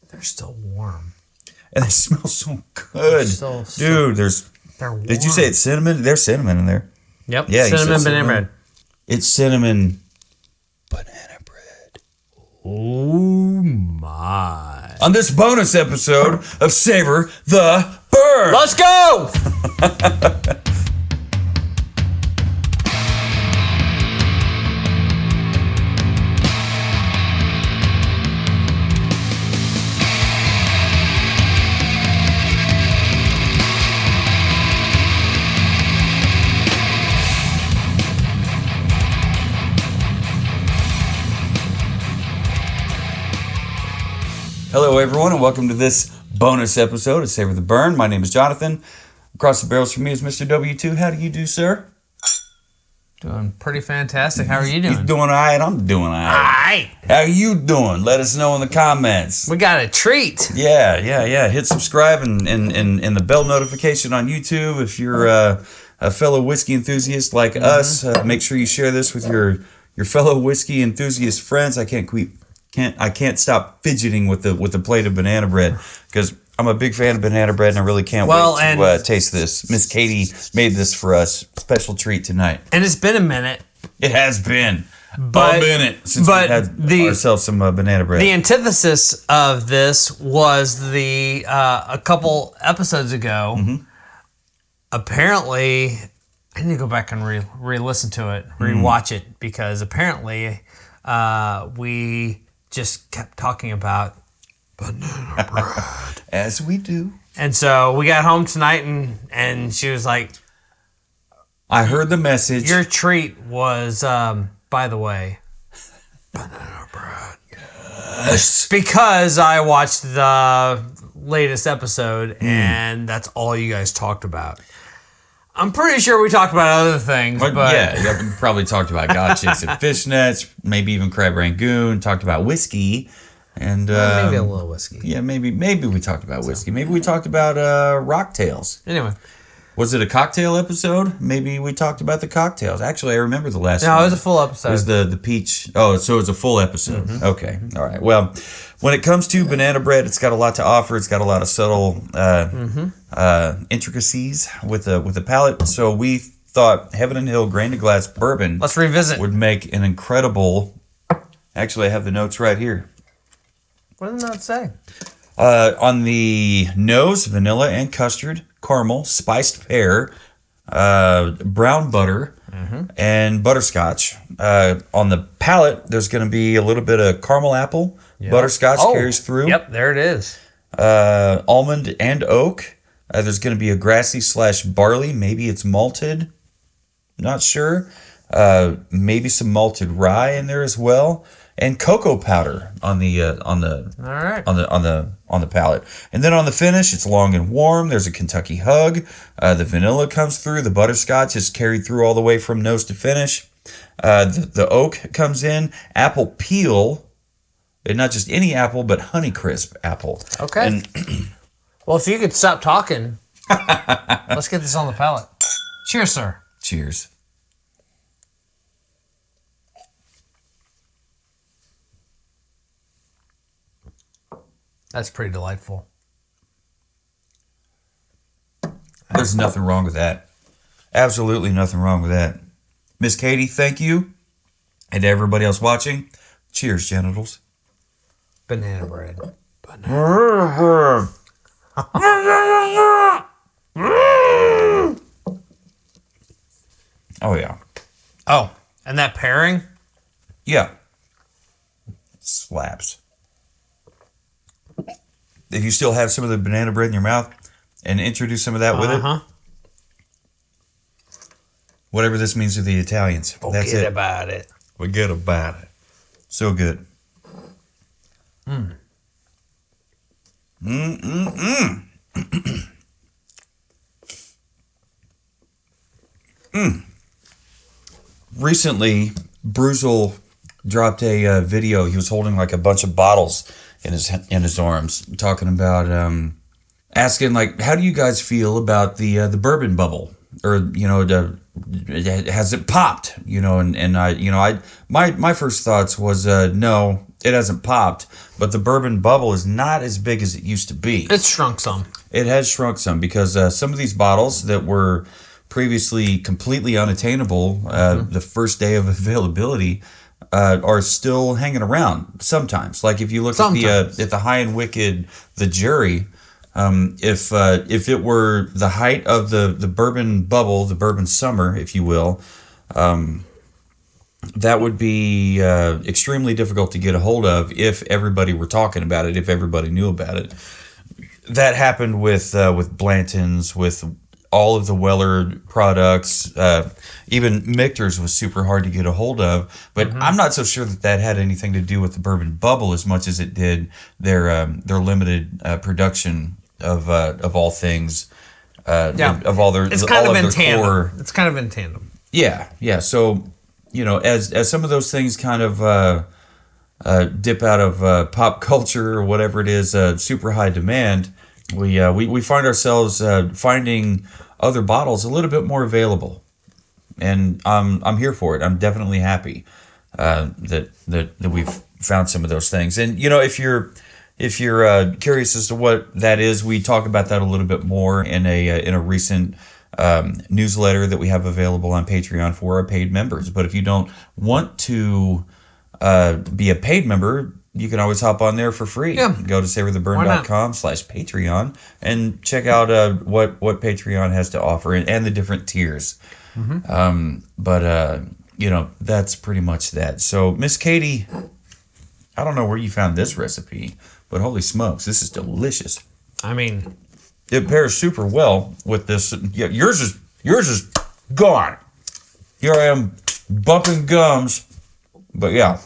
They're still warm. And they smell so good. Dude, they're warm. Did you say it's cinnamon? There's cinnamon in there. Yep. Yeah, cinnamon banana bread. It's cinnamon banana bread. Oh my. On this bonus episode of Savor the Burn. Let's go! Hello, everyone, and welcome to this bonus episode of Savor the Burn. My name is Jonathan. Across the barrels from me is Mr. W2. How do you do, sir? Doing pretty fantastic. How are you doing? He's doing all right. I'm doing all right. How you doing? Let us know in the comments. We got a treat. Yeah. Hit subscribe and the bell notification on YouTube. If you're a fellow whiskey enthusiast like us, make sure you share this with your fellow whiskey enthusiast friends. I can't stop fidgeting with the plate of banana bread because I'm a big fan of banana bread and I really can't wait to taste this. Miss Katie made this for us. Special treat tonight. And it's been a minute. It has been a minute since we had ourselves some banana bread. The antithesis of this was a couple episodes ago. Mm-hmm. Apparently, I need to go back and re-listen to it, rewatch it, because apparently we just kept talking about banana bread. As we do. And so we got home tonight and she was like, I heard the message. Your treat was, by the way, banana bread. Yes. Because I watched the latest episode and that's all you guys talked about. I'm pretty sure we talked about other things, but yeah, we probably talked about gotchas and fishnets, maybe even crab rangoon. Talked about whiskey, and maybe a little whiskey. Yeah, maybe we talked about whiskey. Maybe we talked about rocktails. Anyway, was it a cocktail episode? Maybe we talked about the cocktails. Actually, I remember the last. No, one. It was a full episode. It was the peach. Oh, so it was a full episode. Mm-hmm. Okay, all right. Well, when it comes to banana bread, it's got a lot to offer. It's got a lot of subtle intricacies with the palate. So we thought Heaven and Hill Grain to Glass Bourbon. Let's revisit. Would make an incredible. Actually, I have the notes right here. What did the notes say? On the nose, vanilla and custard, caramel, spiced pear, brown butter, and butterscotch. On the palate, there's going to be a little bit of caramel apple. Yep. Butterscotch carries through. Yep, there it is. Almond and oak. There's going to be a grassy / barley. Maybe it's malted. Not sure. Maybe some malted rye in there as well. And cocoa powder on the palate. And then on the finish, it's long and warm. There's a Kentucky hug. The vanilla comes through. The butterscotch is carried through all the way from nose to finish. The oak comes in. Apple peel. And not just any apple, but Honeycrisp apple. Okay. And well, if you could stop talking, let's get this on the palate. Cheers, sir. Cheers. That's pretty delightful. There's nothing wrong with that. Absolutely nothing wrong with that. Miss Katie, thank you. And to everybody else watching, cheers, genitals. Banana bread. Oh, yeah. Oh, and that pairing? Yeah. Slaps. If you still have some of the banana bread in your mouth and introduce some of that with it, whatever this means to the Italians. That's it. Forget about it. Forget about it. So good. Recently, Bruzel dropped a video. He was holding like a bunch of bottles in his arms, talking about asking like, how do you guys feel about the bourbon bubble, or has it popped? And I my first thoughts was no, it hasn't popped, but the bourbon bubble is not as big as it used to be. It's shrunk some. It has shrunk some because some of these bottles that were previously completely unattainable the first day of availability are still hanging around sometimes. Like if you look at the High and Wicked, the Jury, if it were the height of the bourbon bubble, the bourbon summer, if you will, that would be extremely difficult to get a hold of if everybody were talking about it, if everybody knew about it. That happened with Blanton's, with all of the Weller products. Even Michter's was super hard to get a hold of. But I'm not so sure that had anything to do with the bourbon bubble as much as it did their limited production of all things. Of all their it's kind all of of in their tandem. core. It's kind of in tandem. Yeah. So, as some of those things kind of dip out of pop culture or whatever it is, super high demand, we find ourselves finding other bottles a little bit more available, and I'm here for it. I'm definitely happy that we've found some of those things. And if you're curious as to what that is, we talk about that a little bit more in a recent newsletter that we have available on Patreon for our paid members. But if you don't want to be a paid member, you can always hop on there for free. Yeah. Go to savortheburn.com/Patreon and check out what Patreon has to offer and the different tiers. That's pretty much that. So, Miss Katie, I don't know where you found this recipe, but holy smokes, this is delicious. I mean, it pairs super well with this. Yeah, yours is gone. Here I am bumping gums, but yeah,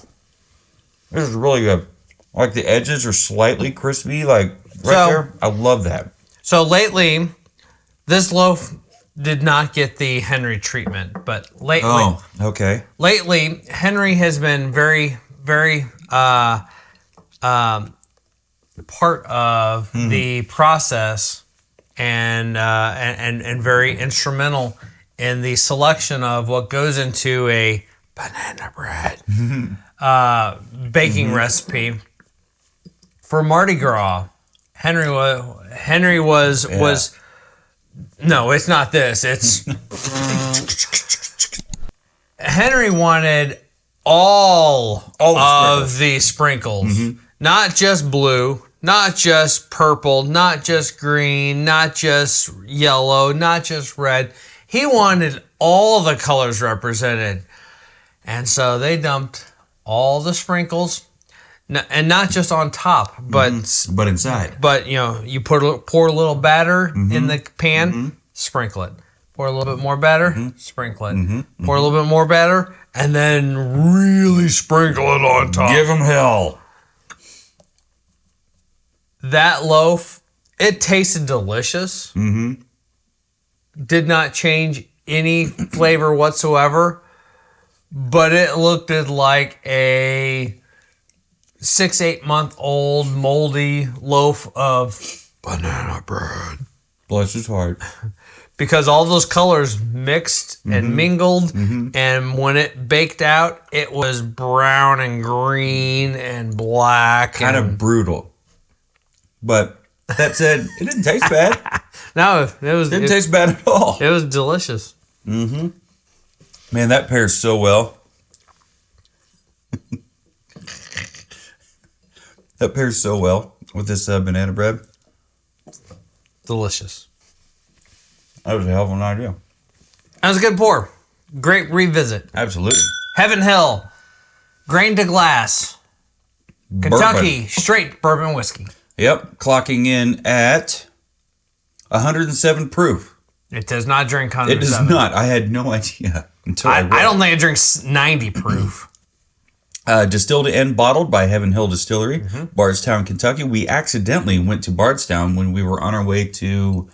this is really good. Like the edges are slightly crispy, like there. I love that. So lately, this loaf did not get the Henry treatment, but lately, Lately, Henry has been very, very part of the process and very instrumental in the selection of what goes into a banana bread baking recipe for Mardi Gras. Henry was no, it's not this. It's Henry wanted all of the sprinkles, not just blue, not just purple, not just green, not just yellow, not just red. He wanted all the colors represented. And so they dumped all the sprinkles, and not just on top, but inside. But you pour a little batter in the pan, sprinkle it. Pour a little bit more batter, sprinkle it. Pour a little bit more batter, and then really sprinkle it on top. Give them hell. That loaf, it tasted delicious. Did not change any flavor whatsoever, but it looked like a 6-8 month old moldy loaf of banana bread. Bless his heart. Because all those colors mixed and mingled, and when it baked out, it was brown and green and black. Kind of brutal. But that said, it didn't taste bad. No, it didn't taste bad at all. It was delicious. Man, that pairs so well. That pairs so well with this banana bread. Delicious. That was a hell of an idea. That was a good pour. Great revisit. Absolutely. Heaven Hill, grain to glass, Kentucky, Bourbon. straight bourbon whiskey. Yep, clocking in at 107 proof. It does not drink 107. It does not. I had no idea until I don't think it drinks 90 proof. Distilled and bottled by Heaven Hill Distillery, Bardstown, Kentucky. We accidentally went to Bardstown when we were on our way to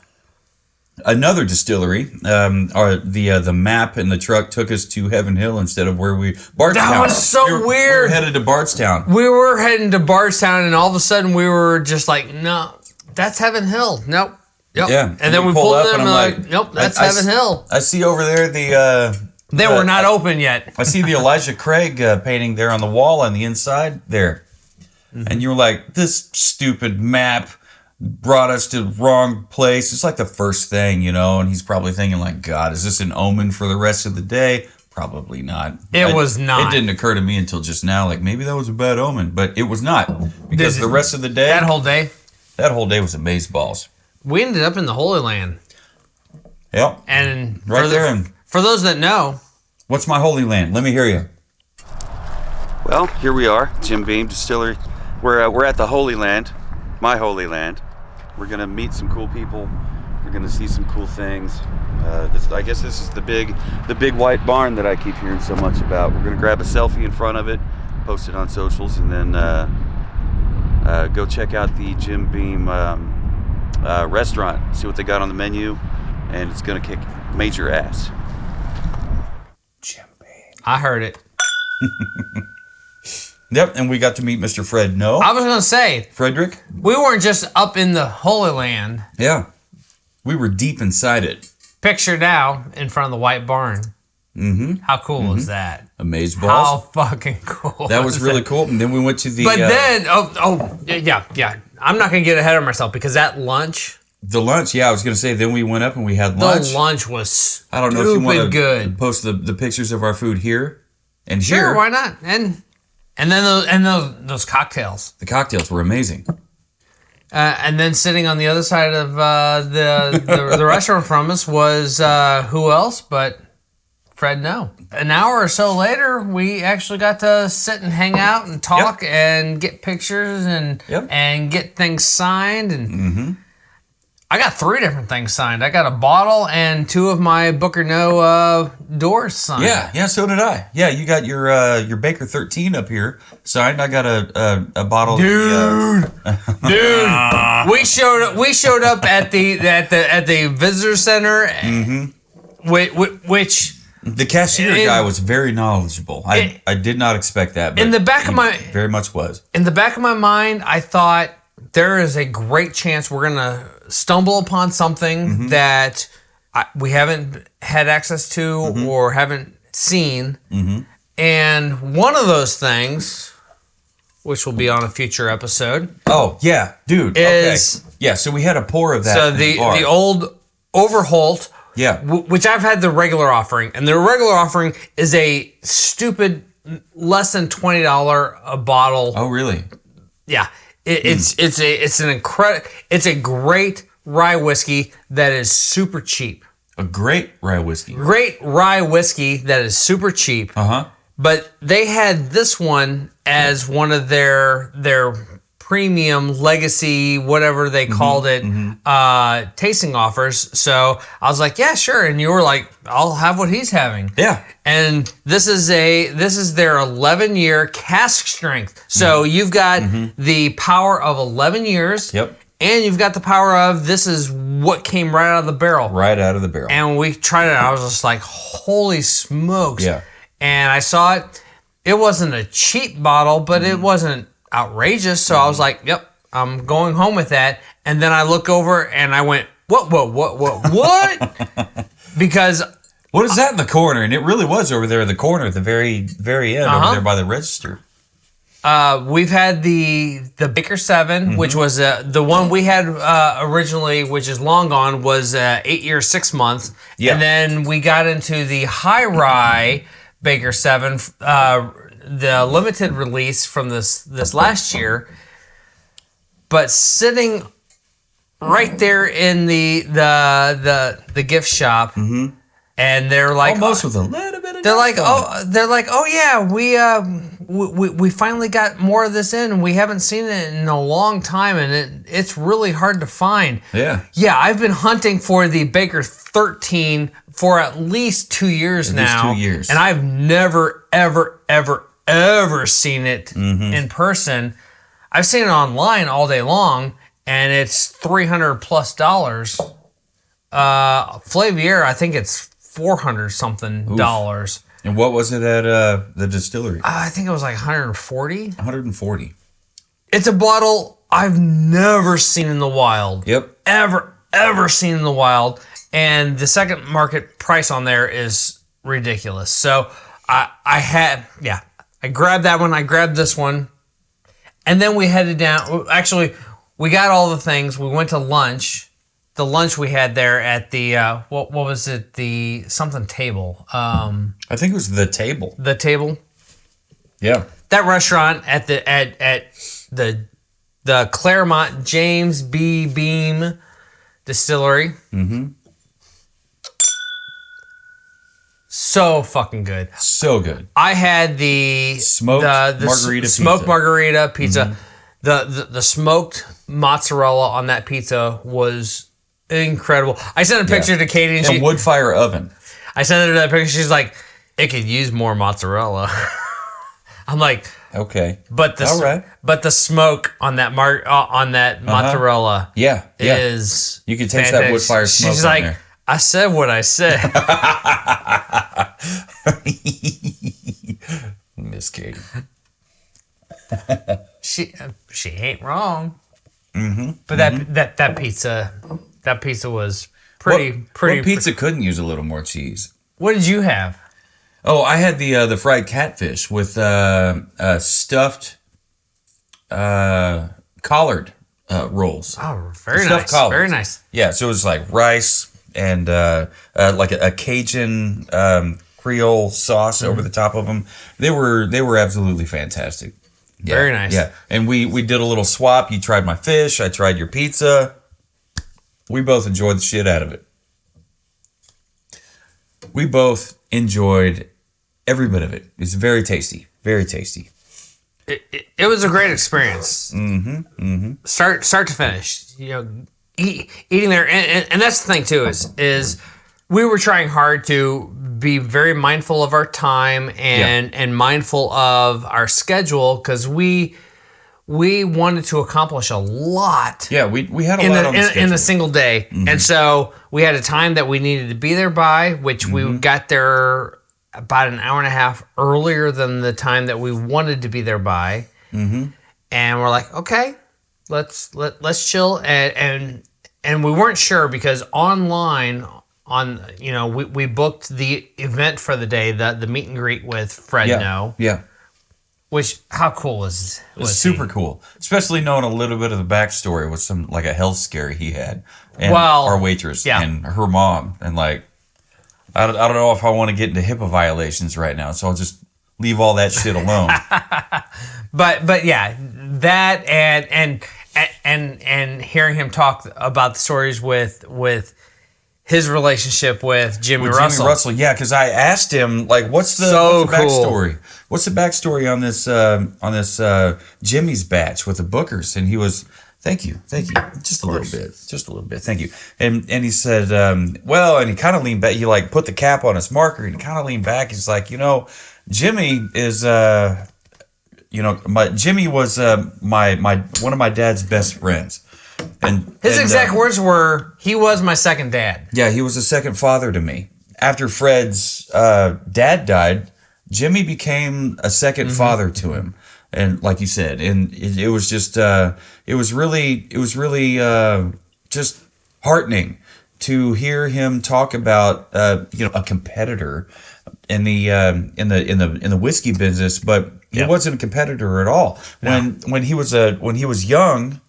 another distillery. The map in the truck took us to Heaven Hill instead of where Bardstown. That was so weird. We were headed to Bardstown. We were heading to Bardstown, and all of a sudden we were just like, no, that's Heaven Hill. Nope. Yep. Yeah. And then we pulled up and I'm like, nope, that's Heaven Hill. I see over there they were not open yet. I see the Elijah Craig painting there on the wall on the inside there. and you're like, this stupid map brought us to the wrong place. It's like the first thing, and he's probably thinking like, God, is this an omen for the rest of the day? Probably not. It was not. It didn't occur to me until just now, like maybe that was a bad omen, but it was not, because the rest of the day, that whole day was amazeballs. We ended up in the Holy Land. Yep. And for those that know, what's my Holy Land? Let me hear you. Well, here we are, Jim Beam Distillery. We're at the Holy Land, my Holy Land. We're gonna meet some cool people. We're gonna see some cool things. I guess this is the big white barn that I keep hearing so much about. We're gonna grab a selfie in front of it, post it on socials, and then go check out the Jim Beam restaurant. See what they got on the menu, and it's gonna kick major ass. Jim Beam. I heard it. Yep, and we got to meet Mr. Fred. No, I was gonna say, Frederick. We weren't just up in the Holy Land. Yeah, we were deep inside it. Picture now in front of the white barn. Mm-hmm. How cool is that? Amazeballs. How fucking cool. That was really cool. And then we went to the. But then, yeah. I'm not gonna get ahead of myself because that lunch. The lunch, yeah, I was gonna say. Then we went up and we had lunch. The lunch was. I don't know if you want to post the pictures of our food here and sure, here. Why not? And then those cocktails. The cocktails were amazing. And then sitting on the other side of the restaurant from us was who else but Fred No. An hour or so later, we actually got to sit and hang out and talk and get pictures and get things signed. And I got 3 different things signed. I got a bottle and 2 of my Booker No doors signed. Yeah, so did I. Yeah, you got your Baker 13 up here signed. I got a bottle. Dude, we showed up at the visitor center, which the cashier guy was very knowledgeable. I did not expect that. But in the back of my very much was. In the back of my mind, I thought there is a great chance we're gonna stumble upon something that we haven't had access to or haven't seen. And one of those things, which will be on a future episode. Oh, yeah, dude. Is, okay. Yeah, so we had a pour of that. So the old Overholt, which I've had the regular offering, and the regular offering is a stupid less than $20 a bottle. Oh, really? Yeah. It's a great rye whiskey that is super cheap. A great rye whiskey. Great rye whiskey that is super cheap. But they had this one as one of their premium legacy, whatever they called it, tasting offers. So I was like, yeah, sure. And you were like, I'll have what he's having. Yeah. And this is their 11-year cask strength. So you've got the power of 11 years. Yep. And you've got the power of this is what came right out of the barrel. Right out of the barrel. And we tried it out. I was just like, holy smokes. Yeah. And I saw it. It wasn't a cheap bottle, but it wasn't outrageous. So I was like, yep, I'm going home with that. And then I look over and I went, what? Because what is that in the corner? And it really was over there in the corner at the very, very end, over there by the register. We've had the Baker 7, which was the one we had originally, which is long gone, was 8 years, 6 months. Yeah. And then we got into the high rye Baker 7, the limited release from this last year. But sitting right there in the gift shop, and they're like almost with a little bit of. They're like, oh yeah, we finally got more of this in, and we haven't seen it in a long time, and it's really hard to find. Yeah. Yeah, I've been hunting for the Baker 13 for at least 2 years now. 2 years. And I've never, ever seen it in person. I've seen it online all day long, and it's $300+ Flavier, I think it's $400 something dollars. And what was it at the distillery? I think it was like 140. 140. It's a bottle I've never seen in the wild. Yep. Ever seen in the wild. And the second market price on there is ridiculous. So I grabbed that one. I grabbed this one. And then we headed down. Actually, we got all the things. We went to lunch. The lunch we had there at the what was it? The something table. I think it was the table. The table. Yeah. That restaurant at the Claremont James B. Beam Distillery. Mm-hmm. So fucking good. So good. I had the smoked margarita pizza. Mm-hmm. The smoked mozzarella on that pizza was incredible. I sent a picture to Katie and wood fire oven. I sent her that picture. She's like, it could use more mozzarella. I'm like, okay, but the smoke on that mozzarella, is you can taste that wood fire smoke. She's like, there. I said what I said. Miss Katie, she ain't wrong. Mm-hmm. But that pizza was pretty. What pizza couldn't use a little more cheese? What did you have? Oh, I had the fried catfish with stuffed collard rolls. Oh, very nice. Collards. Very nice. Yeah, so it was like rice and like a Cajun Creole sauce over the top of them. They were absolutely fantastic. Yeah, very nice. Yeah, and we did a little swap. You tried my fish. I tried your pizza. We both enjoyed the shit out of it. We both enjoyed every bit of it. It's very tasty. Very tasty. It was a great experience. Mm-hmm. Mm-hmm. Start to finish. You know, eating there, and that's the thing too. Is we were trying hard to be very mindful of our time and mindful of our schedule because we wanted to accomplish a lot. Yeah, we had a lot on the schedule. In a single day. Mm-hmm. And so we had a time that we needed to be there by, which we got there about an hour and a half earlier than the time that we wanted to be there by. Mm-hmm. And we're like, okay, let's chill. And we weren't sure because online we booked the event for the day, the meet and greet with Fred No. Yeah. Which, how cool was it? Was super cool. Especially knowing a little bit of the backstory with some, like a health scare he had. And our waitress and her mom. And like, I don't know if I want to get into HIPAA violations right now, so I'll just leave all that shit alone. but yeah, that and hearing him talk about the stories with his relationship with Jimmy Russell. Jimmy Russell, yeah, because I asked him like, what's the backstory? Cool. What's the backstory on this Jimmy's batch with the Bookers? And he was, thank you, just a little bit, thank you. And he said, well, and he kind of leaned back. He like put the cap on his marker and kind of leaned back. He's like, Jimmy is, Jimmy was my one of my dad's best friends. And his exact words were, he was my second dad. Yeah, he was a second father to me. After Fred's dad died, Jimmy became a second father to him. And like you said, and it was just, it was really just heartening to hear him talk about, a competitor in the whiskey business, but he wasn't a competitor at all. No. When he was young,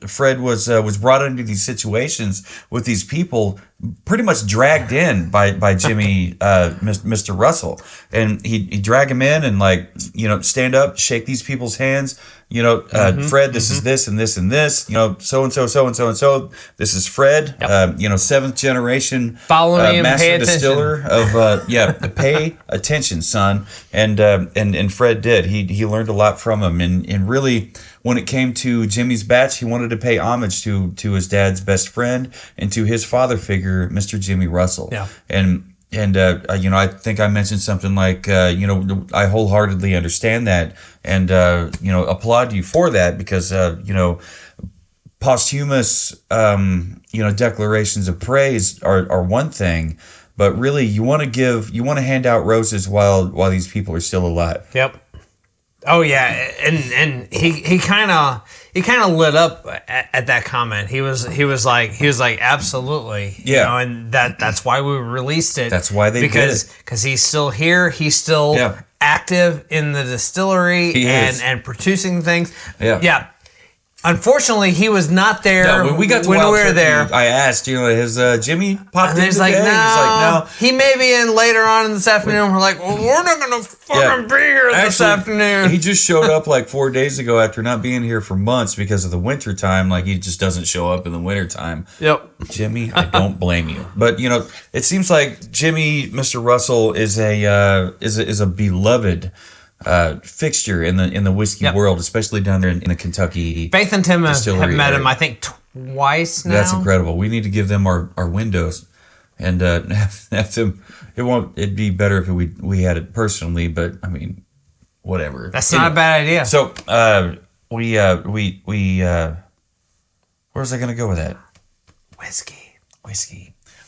Fred was brought into these situations with these people, pretty much dragged in by Jimmy, Mr. Russell, and he dragged him in and stand up, shake these people's hands. Fred, this is this and this and this. So and so. This is Fred. Yep. Seventh generation master distiller of pay attention, son. And Fred did. He learned a lot from him, and really, when it came to Jimmy's batch, he wanted to pay homage to his dad's best friend and to his father figure, Mr. Jimmy Russell. Yeah. And I think I mentioned something like, I wholeheartedly understand that and, applaud you for that because, posthumous, declarations of praise are one thing, but really you want to hand out roses while these people are still alive. Yep. Oh yeah, and he kind of lit up at that comment. He was like absolutely, and that's why we released it. That's why they did it, because he's still here. He's still active in the distillery and producing things. Yeah. Unfortunately, he was not there when we got to we Wild were Turkey, there. I asked, has Jimmy popped in And he's today? like, no. He's like, no. He may be in later on in this afternoon. We're like, well, we're not going to fucking be here this afternoon. He just showed up like 4 days ago after not being here for months because of the winter time. Like, he just doesn't show up in the winter time. Yep. Jimmy, I don't blame you. But, it seems like Jimmy, Mr. Russell, is a beloved fixture in the whiskey world, especially down there in the Kentucky. Faith and Tim have met area. him, I think, twice now. That's incredible. We need to give them our windows and have them. It'd be better if we had it personally, but I mean, whatever. That's not a bad idea. So where was I going to go with that?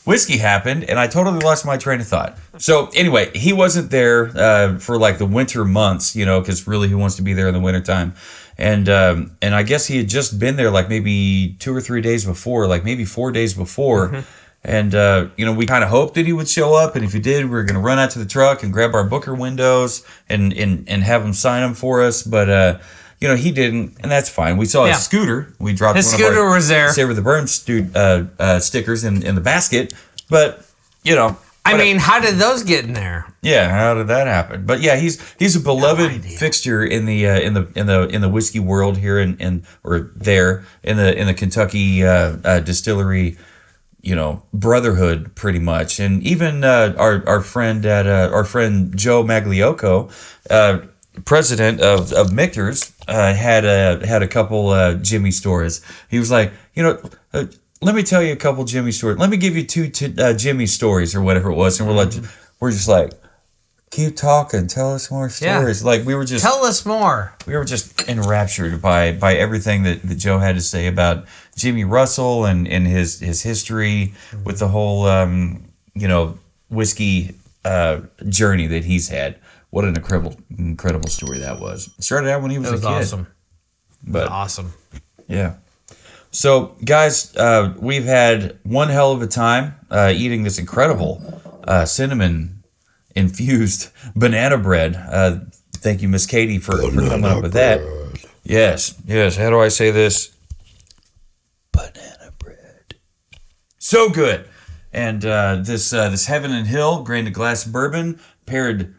Whiskey happened, and I totally lost my train of thought. So anyway, he wasn't there for like the winter months, because really, who wants to be there in the wintertime? And I guess he had just been there like maybe 2 or 3 days before, like maybe 4 days before. Mm-hmm. And we kind of hoped that he would show up, and if he did, we were going to run out to the truck and grab our Booker windows and have him sign them for us. But he didn't, and that's fine. We saw his scooter. We dropped his scooter was there. Savor the Bourbon stickers in the basket. But I mean, how did those get in there? Yeah, how did that happen? But yeah, he's a beloved fixture in the whiskey world here in the Kentucky distillery, brotherhood pretty much, and even our friend Joe Magliocco, president of Michter's, had a couple Jimmy stories. He was like, let me tell you a couple Jimmy stories. Let me give you 2 Jimmy stories or whatever it was, and we're just like, keep talking, tell us more stories. Like tell us more. We were just enraptured by everything that Joe had to say about Jimmy Russell and his history with the whole whiskey journey that he's had. What an incredible story that was. It started out when he was a kid. Awesome. It was awesome. Yeah. So, guys, we've had one hell of a time eating this incredible cinnamon-infused banana bread. Thank you, Miss Katie, for coming up with that. Yes. How do I say this? Banana bread. So good. And this Heaven and Hill Grain Glass Bourbon paired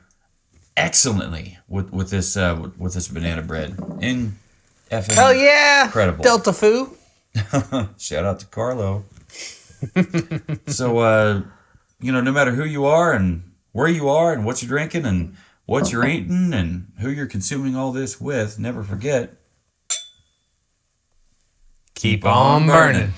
excellently with this banana bread. Hell yeah! Incredible. Delta Foo. Shout out to Carlo. So, no matter who you are and where you are and what you're drinking and what you're eating and who you're consuming all this with, never forget, keep on burning.